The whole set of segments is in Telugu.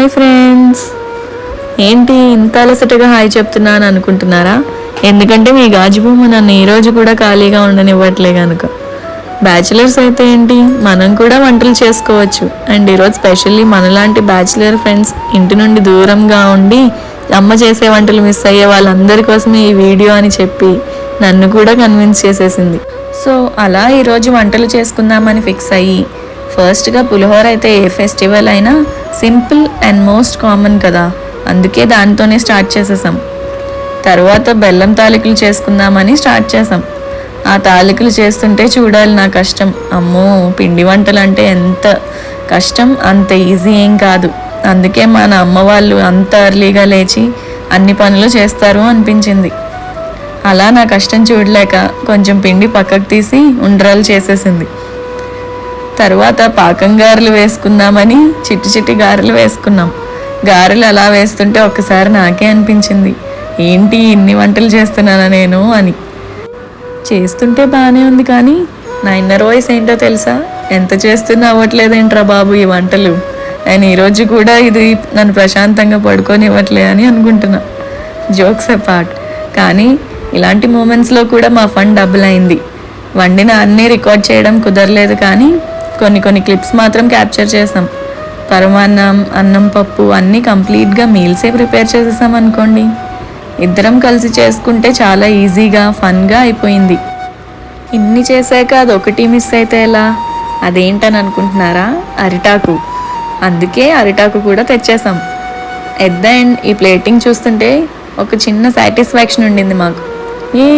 హాయ్ ఫ్రెండ్స్, ఏంటి ఇంత అలసటగా హాయ్ చెప్తున్నాను అనుకుంటున్నారా? ఎందుకంటే మీ గాజుబొమ్మ నన్ను ఈ రోజు కూడా ఖాళీగా ఉండనివ్వట్లే కనుక. బ్యాచిలర్స్ అయితే ఏంటి, మనం కూడా వంటలు చేసుకోవచ్చు. అండ్ ఈరోజు స్పెషల్లీ మనలాంటి బ్యాచిలర్ ఫ్రెండ్స్ ఇంటి నుండి దూరంగా ఉండి అమ్మ చేసే వంటలు మిస్ అయ్యే వాళ్ళందరి కోసమే ఈ వీడియో అని చెప్పి నన్ను కూడా కన్విన్స్ చేసేసింది. సో అలా ఈరోజు వంటలు చేసుకుందామని ఫిక్స్ అయ్యి, ఫస్ట్గా పులిహోర అయితే ఏ ఫెస్టివల్ అయినా సింపుల్ అండ్ మోస్ట్ కామన్ కదా, అందుకే దానితోనే స్టార్ట్ చేసేసాం. తర్వాత బెల్లం తాలికలు చేసుకుందామని స్టార్ట్ చేసాం. ఆ తాలికలు చేస్తుంటే చూడాలి నా కష్టం. అమ్మో, పిండి వంటలు అంటే ఎంత కష్టం, అంత ఈజీ ఏం కాదు. అందుకే మన అమ్మ వాళ్ళు అంత ఎర్లీగా లేచి అన్ని పనులు చేస్తారు అనిపించింది. అలా నా కష్టం చూడలేక కొంచెం పిండి పక్కకు తీసి ఉండ్రాలు చేసేసింది. తర్వాత పాకం గారెలు వేసుకుందామని చిట్టి చిట్టి గారెలు వేసుకున్నాం. గారెలు అలా వేస్తుంటే ఒక్కసారి నాకే అనిపించింది, ఏంటి ఇన్ని వంటలు చేస్తున్నానా నేను అని. చేస్తుంటే బాగానే ఉంది, కానీ నా ఇన్నర్ వాయిస్ ఏంటో తెలుసా, ఎంత చేస్తున్నా అవ్వట్లేదేంట్రా బాబు ఈ వంటలు, నేను ఈరోజు కూడా ఇది నన్ను ప్రశాంతంగా పడుకోనివ్వట్లే అని అనుకుంటున్నా. జోక్స్ అపార్ట్, కానీ ఇలాంటి మూమెంట్స్లో కూడా మా ఫన్ డబుల్ అయింది. వండిన అన్నీ రికార్డ్ చేయడం కుదరలేదు, కానీ కొన్ని క్లిప్స్ మాత్రం క్యాప్చర్ చేసాం. పరమాన్నం, అన్నం, పప్పు అన్నీ కంప్లీట్గా మీల్సే ప్రిపేర్ చేసేసాం అనుకోండి. ఇద్దరం కలిసి చేసుకుంటే చాలా ఈజీగా ఫన్గా అయిపోయింది. ఇన్ని చేశాక అది ఒకటి మిస్ అయితే ఎలా? అదేంటని అనుకుంటున్నారా? అరిటాకు. అందుకే అరిటాకు కూడా తెచ్చేసాం. ఎట్ ద ఎండ్ ఈ ప్లేటింగ్ చూస్తుంటే ఒక చిన్న సాటిస్ఫాక్షన్ ఉండింది మాకు. ఏ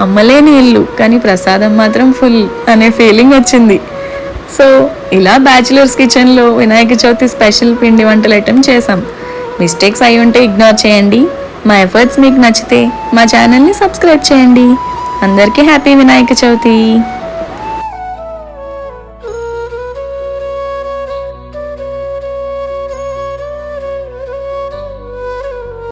అమ్మలేని ఇల్లు కానీ ప్రసాదం మాత్రం ఫుల్ అనే ఫీలింగ్ వచ్చింది. సో ఇలా బ్యాచిలర్స్ కిచెన్లో వినాయక చవితి స్పెషల్ పిండి వంటలు ఐటెం చేసాం. మిస్టేక్స్ అయి ఉంటే ఇగ్నోర్ చేయండి. మా ఎఫర్ట్స్ మీకు నచ్చితే మా ఛానల్ని సబ్స్క్రైబ్ చేయండి. అందరికీ హ్యాపీ వినాయక చవితి.